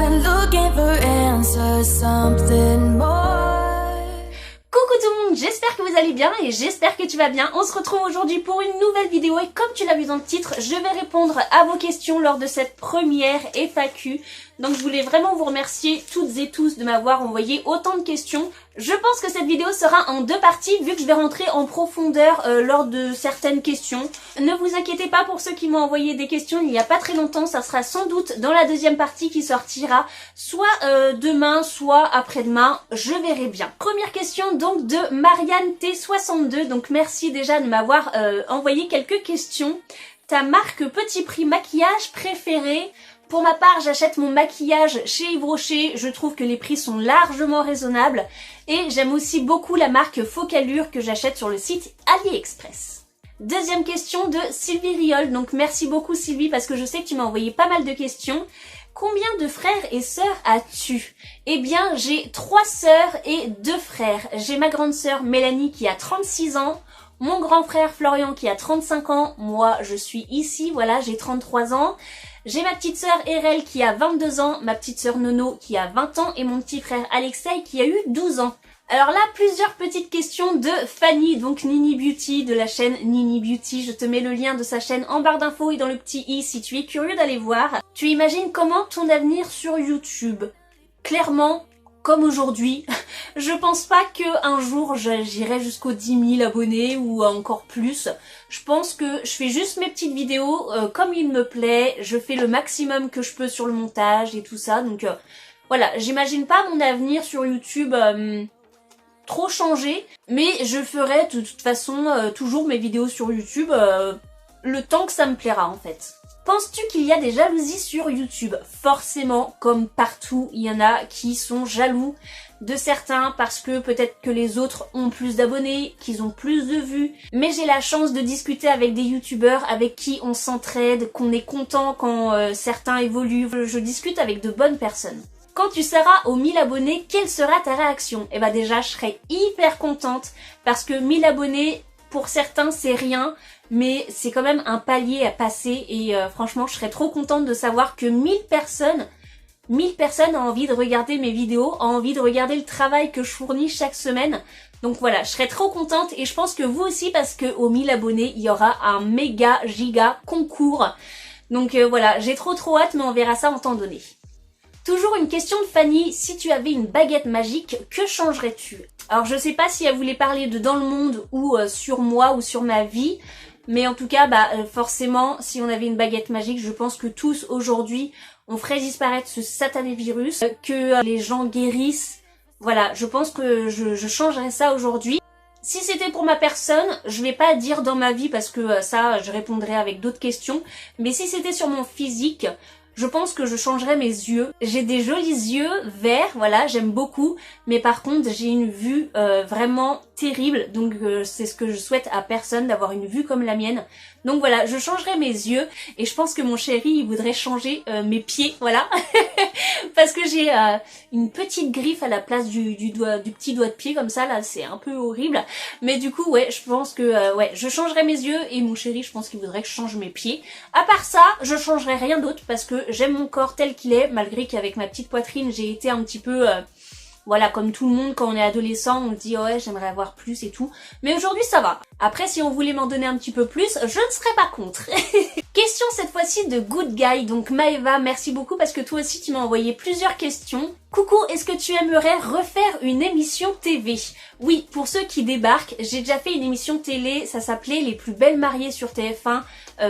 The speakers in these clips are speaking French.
been looking for answers, something more. Coucou tout le monde, j'espère que vous allez bien et j'espère que tu vas bien. On se retrouve aujourd'hui pour une nouvelle vidéo et comme tu l'as vu dans le titre, je vais répondre à vos questions lors de cette première FAQ. Donc je voulais vraiment vous remercier toutes et tous de m'avoir envoyé autant de questions. Je pense que cette vidéo sera en deux parties vu que je vais rentrer en profondeur lors de certaines questions. Ne vous inquiétez pas pour ceux qui m'ont envoyé des questions il n'y a pas très longtemps, ça sera sans doute dans la deuxième partie qui sortira soit demain, soit après-demain, je verrai bien. Première question donc de Marianne T62, donc merci déjà de m'avoir envoyé quelques questions. Ta marque petit prix maquillage préférée? Pour ma part, j'achète mon maquillage chez Yves Rocher, je trouve que les prix sont largement raisonnables et j'aime aussi beaucoup la marque Focallure que j'achète sur le site AliExpress. Deuxième question de Sylvie Riol, donc merci beaucoup Sylvie parce que je sais que tu m'as envoyé pas mal de questions. Combien de frères et sœurs as-tu? Eh bien, j'ai 3 sœurs et 2 frères. J'ai ma grande sœur Mélanie qui a 36 ans, mon grand frère Florian qui a 35 ans, moi je suis ici, voilà, j'ai 33 ans. J'ai ma petite sœur Erel qui a 22 ans, ma petite sœur Nono qui a 20 ans et mon petit frère Alexei qui a eu 12 ans. Alors là, plusieurs petites questions de Fanny, donc Nini Beauty, de la chaîne Nini Beauty. Je te mets le lien de sa chaîne en barre d'infos et dans le petit i si tu es curieux d'aller voir. Tu imagines comment ton avenir sur YouTube? Clairement, comme aujourd'hui, je pense pas qu'un jour j'irai jusqu'aux 10 000 abonnés ou encore plus. Je pense que je fais juste mes petites vidéos comme il me plaît, je fais le maximum que je peux sur le montage et tout ça. Donc voilà, j'imagine pas mon avenir sur YouTube trop changer, mais je ferai de toute façon toujours mes vidéos sur YouTube le temps que ça me plaira en fait. Penses-tu qu'il y a des jalousies sur YouTube? Forcément, comme partout, il y en a qui sont jaloux de certains parce que peut-être que les autres ont plus d'abonnés, qu'ils ont plus de vues. Mais j'ai la chance de discuter avec des youtubeurs avec qui on s'entraide, qu'on est content quand certains évoluent. Je discute avec de bonnes personnes. Quand tu seras aux 1000 abonnés, quelle sera ta réaction? Eh ben déjà, je serai hyper contente parce que 1000 abonnés, pour certains, c'est rien. Mais c'est quand même un palier à passer et franchement je serais trop contente de savoir que 1000 personnes ont envie de regarder mes vidéos, ont envie de regarder le travail que je fournis chaque semaine. Donc voilà, je serais trop contente et je pense que vous aussi parce que aux 1000 abonnés il y aura un méga giga concours. Donc voilà, j'ai trop hâte mais on verra ça en temps donné. Toujours une question de Fanny, si tu avais une baguette magique, que changerais-tu? Alors je sais pas si elle voulait parler de dans le monde ou sur moi ou sur ma vie. Mais en tout cas, forcément, si on avait une baguette magique, je pense que tous aujourd'hui, on ferait disparaître ce satané virus, que les gens guérissent. Voilà, je pense que je changerais ça aujourd'hui. Si c'était pour ma personne, je vais pas dire dans ma vie parce que ça, je répondrais avec d'autres questions. Mais si c'était sur mon physique, je pense que je changerais mes yeux. J'ai des jolis yeux verts, voilà, j'aime beaucoup. Mais par contre, j'ai une vue vraiment terrible. Donc c'est ce que je souhaite à personne, d'avoir une vue comme la mienne. Donc voilà, je changerais mes yeux. Et je pense que mon chéri, il voudrait changer mes pieds, voilà. Parce que j'ai une petite griffe à la place du petit doigt de pied, comme ça, là, c'est un peu horrible. Mais du coup, ouais, je pense que ouais, je changerais mes yeux. Et mon chéri, je pense qu'il voudrait que je change mes pieds. À part ça, je changerais rien d'autre parce que j'aime mon corps tel qu'il est, malgré qu'avec ma petite poitrine, j'ai été un petit peu... voilà, comme tout le monde, quand on est adolescent, on se dit « ouais, j'aimerais avoir plus et tout ». Mais aujourd'hui, ça va. Après, si on voulait m'en donner un petit peu plus, je ne serais pas contre. Question cette fois-ci de Good Guy. Donc Maëva, merci beaucoup parce que toi aussi, tu m'as envoyé plusieurs questions. Coucou, est-ce que tu aimerais refaire une émission TV? Oui, pour ceux qui débarquent, j'ai déjà fait une émission télé, ça s'appelait Les plus belles mariées sur TF1,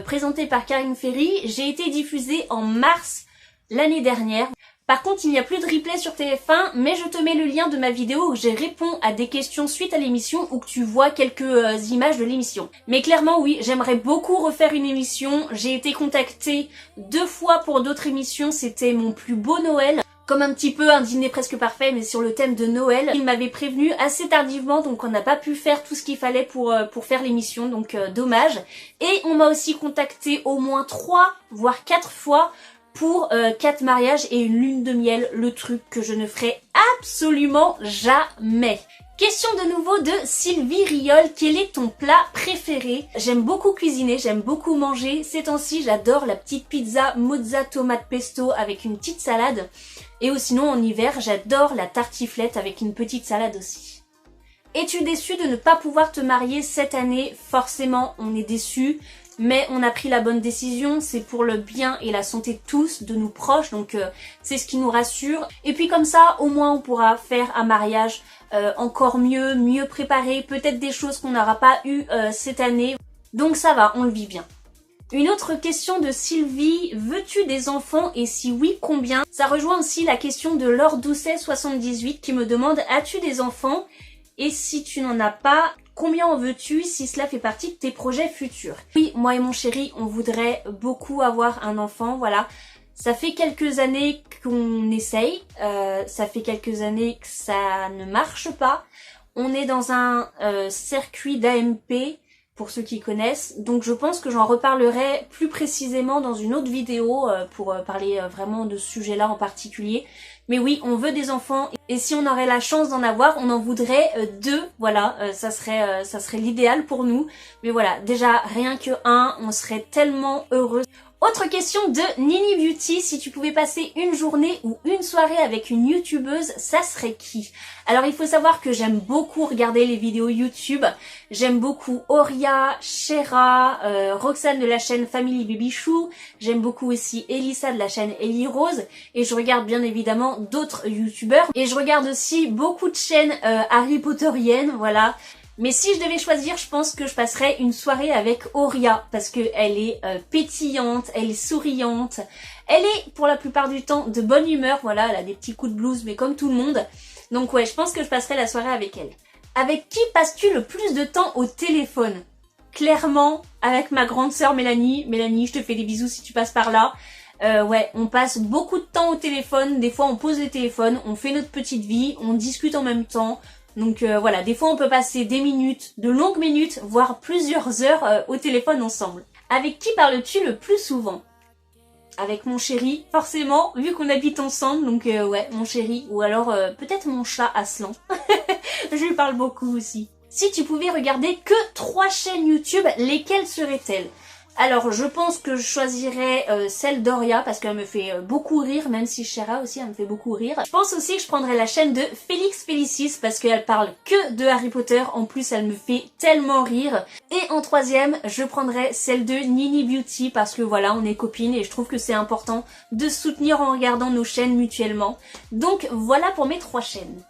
présentée par Karine Ferry. J'ai été diffusée en mars l'année dernière. Par contre, il n'y a plus de replay sur TF1, mais je te mets le lien de ma vidéo où j'ai réponds à des questions suite à l'émission ou que tu vois quelques images de l'émission. Mais clairement, oui, j'aimerais beaucoup refaire une émission. J'ai été contactée 2 fois pour d'autres émissions, c'était mon plus beau Noël. Comme un petit peu un dîner presque parfait, mais sur le thème de Noël. Il m'avait prévenu assez tardivement, donc on n'a pas pu faire tout ce qu'il fallait pour faire l'émission, donc dommage. Et on m'a aussi contacté au moins 3, voire 4 fois pour 4 mariages et une lune de miel, le truc que je ne ferai absolument jamais. Question de nouveau de Sylvie Riol, quel est ton plat préféré? J'aime beaucoup cuisiner, j'aime beaucoup manger. Ces temps-ci, j'adore la petite pizza mozza tomate pesto avec une petite salade. Et sinon, en hiver, j'adore la tartiflette avec une petite salade aussi. Es-tu déçu de ne pas pouvoir te marier cette année? Forcément, on est déçu. Mais on a pris la bonne décision, c'est pour le bien et la santé de tous, de nos proches, donc c'est ce qui nous rassure. Et puis comme ça, au moins on pourra faire un mariage encore mieux préparé, peut-être des choses qu'on n'aura pas eues cette année. Donc ça va, on le vit bien. Une autre question de Sylvie, veux-tu des enfants et si oui, combien? Ça rejoint aussi la question de Laure Doucet78 qui me demande, as-tu des enfants? Et si tu n'en as pas, combien en veux-tu si cela fait partie de tes projets futurs? Oui, moi et mon chéri, on voudrait beaucoup avoir un enfant, voilà. Ça fait quelques années qu'on essaye, ça fait quelques années que ça ne marche pas. On est dans un circuit d'AMP, pour ceux qui connaissent, donc je pense que j'en reparlerai plus précisément dans une autre vidéo pour parler vraiment de ce sujet-là en particulier. Mais oui, on veut des enfants et si on aurait la chance d'en avoir, on en voudrait 2, voilà, ça serait l'idéal pour nous. Mais voilà, déjà rien que 1, on serait tellement heureux. Autre question de Nini Beauty, si tu pouvais passer une journée ou une soirée avec une youtubeuse, ça serait qui? Alors il faut savoir que j'aime beaucoup regarder les vidéos YouTube, j'aime beaucoup Oria, Shera, Roxane de la chaîne Family Baby Chou, j'aime beaucoup aussi Elissa de la chaîne Ellie Rose, et je regarde bien évidemment d'autres youtubeurs, et je regarde aussi beaucoup de chaînes Harry Potteriennes, voilà. Mais si je devais choisir, je pense que je passerais une soirée avec Oria parce que elle est pétillante, elle est souriante, elle est pour la plupart du temps de bonne humeur, voilà, elle a des petits coups de blues mais comme tout le monde. Donc ouais, je pense que je passerai la soirée avec elle. Avec qui passes-tu le plus de temps au téléphone? Clairement, avec ma grande sœur Mélanie. Mélanie, je te fais des bisous si tu passes par là. Ouais, on passe beaucoup de temps au téléphone, des fois on pose le téléphone, on fait notre petite vie, on discute en même temps. Donc voilà, des fois on peut passer des minutes, de longues minutes, voire plusieurs heures au téléphone ensemble. Avec qui parles-tu le plus souvent? Avec mon chéri, forcément, vu qu'on habite ensemble, donc ouais, mon chéri, ou alors peut-être mon chat Aslan. Je lui parle beaucoup aussi. Si tu pouvais regarder que 3 chaînes YouTube, lesquelles seraient-elles? Alors je pense que je choisirais celle d'Oria parce qu'elle me fait beaucoup rire, même si Shera aussi elle me fait beaucoup rire. Je pense aussi que je prendrais la chaîne de Félix Félicis parce qu'elle parle que de Harry Potter, en plus elle me fait tellement rire. Et en troisième, je prendrais celle de Nini Beauty parce que voilà, on est copines et je trouve que c'est important de se soutenir en regardant nos chaînes mutuellement. Donc voilà pour mes 3 chaînes.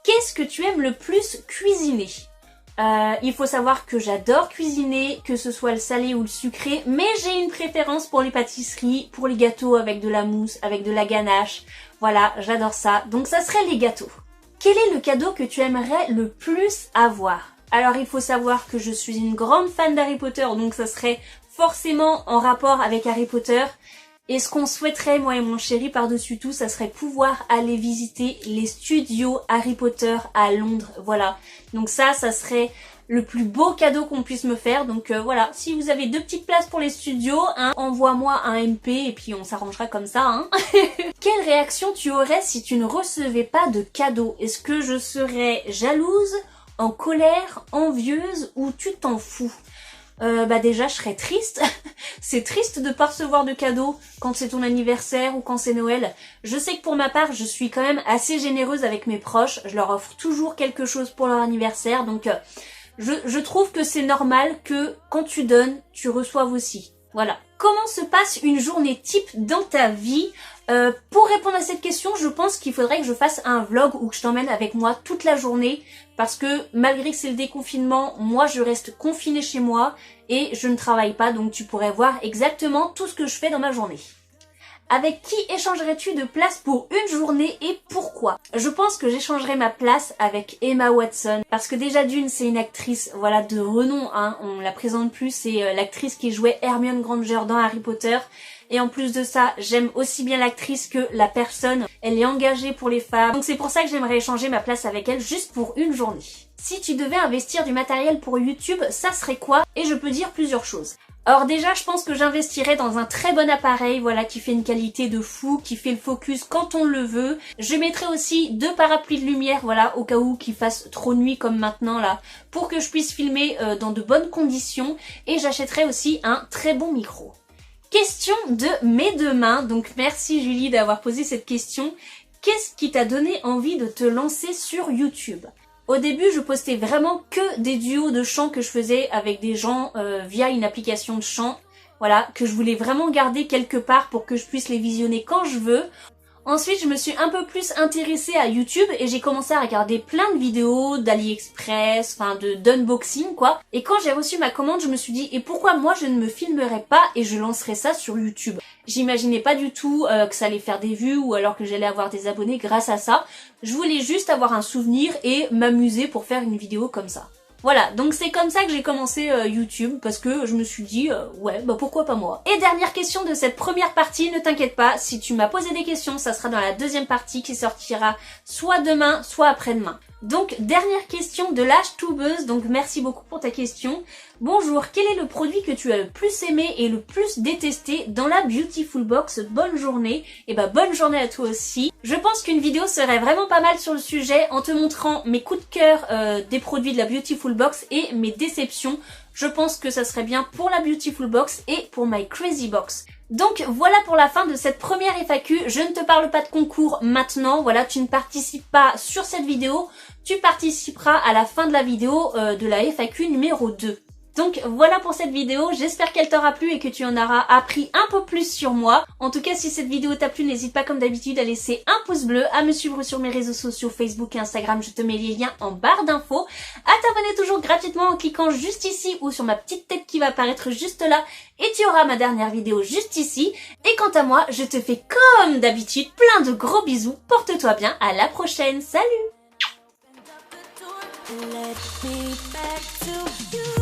Qu'est-ce que tu aimes le plus cuisiner? Il faut savoir que j'adore cuisiner, que ce soit le salé ou le sucré, mais j'ai une préférence pour les pâtisseries, pour les gâteaux avec de la mousse, avec de la ganache. Voilà, j'adore ça. Donc ça serait les gâteaux. Quel est le cadeau que tu aimerais le plus avoir? Alors il faut savoir que je suis une grande fan d'Harry Potter, donc ça serait forcément en rapport avec Harry Potter. Et ce qu'on souhaiterait, moi et mon chéri, par-dessus tout, ça serait pouvoir aller visiter les studios Harry Potter à Londres, voilà. Donc ça serait le plus beau cadeau qu'on puisse me faire. Donc voilà, si vous avez 2 petites places pour les studios, hein, envoie-moi un MP et puis on s'arrangera comme ça. Hein. Quelle réaction tu aurais si tu ne recevais pas de cadeau? Est-ce que je serais jalouse, en colère, envieuse ou tu t'en fous? Bah déjà je serais triste. C'est triste de pas recevoir de cadeaux quand c'est ton anniversaire ou quand c'est Noël. Je sais que pour ma part je suis quand même assez généreuse avec mes proches. Je leur offre toujours quelque chose pour leur anniversaire. Donc je trouve que c'est normal que quand tu donnes, tu reçoives aussi. Voilà. Comment se passe une journée type dans ta vie? Pour répondre à cette question, je pense qu'il faudrait que je fasse un vlog où je t'emmène avec moi toute la journée parce que malgré que c'est le déconfinement, moi je reste confinée chez moi et je ne travaille pas, donc tu pourrais voir exactement tout ce que je fais dans ma journée. Avec qui échangerais-tu de place pour une journée et pourquoi? Je pense que j'échangerais ma place avec Emma Watson parce que déjà d'une c'est une actrice voilà de renom, hein, on la présente plus, c'est l'actrice qui jouait Hermione Granger dans Harry Potter. Et en plus de ça, j'aime aussi bien l'actrice que la personne. Elle est engagée pour les femmes. Donc c'est pour ça que j'aimerais échanger ma place avec elle juste pour une journée. si tu devais investir du matériel pour YouTube, ça serait quoi? Et je peux dire plusieurs choses. Alors déjà, je pense que j'investirais dans un très bon appareil, voilà, qui fait une qualité de fou, qui fait le focus quand on le veut. Je mettrais aussi 2 parapluies de lumière, voilà, au cas où qu'il fasse trop nuit comme maintenant là, pour que je puisse filmer dans de bonnes conditions. Et j'achèterais aussi un très bon micro. Question de mes 2 mains, donc merci Julie d'avoir posé cette question. Qu'est-ce qui t'a donné envie de te lancer sur YouTube? Au début, je postais vraiment que des duos de chant que je faisais avec des gens via une application de chant. Voilà, que je voulais vraiment garder quelque part pour que je puisse les visionner quand je veux. Ensuite, je me suis un peu plus intéressée à YouTube et j'ai commencé à regarder plein de vidéos d'AliExpress, enfin d'unboxing quoi. Et quand j'ai reçu ma commande, je me suis dit et pourquoi moi je ne me filmerais pas et je lancerais ça sur YouTube. J'imaginais pas du tout que ça allait faire des vues ou alors que j'allais avoir des abonnés grâce à ça. Je voulais juste avoir un souvenir et m'amuser pour faire une vidéo comme ça. Voilà, donc c'est comme ça que j'ai commencé YouTube, parce que je me suis dit, ouais, bah pourquoi pas moi. Et dernière question de cette première partie, ne t'inquiète pas, si tu m'as posé des questions, ça sera dans la deuxième partie qui sortira soit demain, soit après-demain. Donc, dernière question de l'âge toubeuse, donc merci beaucoup pour ta question. Bonjour, quel est le produit que tu as le plus aimé et le plus détesté dans la Beautiful Box? Bonne journée. Et bah bonne journée à toi aussi. Je pense qu'une vidéo serait vraiment pas mal sur le sujet en te montrant mes coups de cœur des produits de la Beautiful Box et mes déceptions. Je pense que ça serait bien pour la Beautiful Box et pour My Crazy Box. Donc voilà pour la fin de cette première FAQ, je ne te parle pas de concours maintenant, voilà, tu ne participes pas sur cette vidéo, tu participeras à la fin de la vidéo de la FAQ numéro 2. Donc voilà pour cette vidéo, j'espère qu'elle t'aura plu et que tu en auras appris un peu plus sur moi. En tout cas, si cette vidéo t'a plu, n'hésite pas comme d'habitude à laisser un pouce bleu, à me suivre sur mes réseaux sociaux Facebook et Instagram, je te mets les liens en barre d'infos, à t'abonner toujours gratuitement en cliquant juste ici ou sur ma petite tête qui va apparaître juste là et tu auras ma dernière vidéo juste ici. Et quant à moi, je te fais comme d'habitude plein de gros bisous, porte-toi bien, à la prochaine, salut! Let me back to you.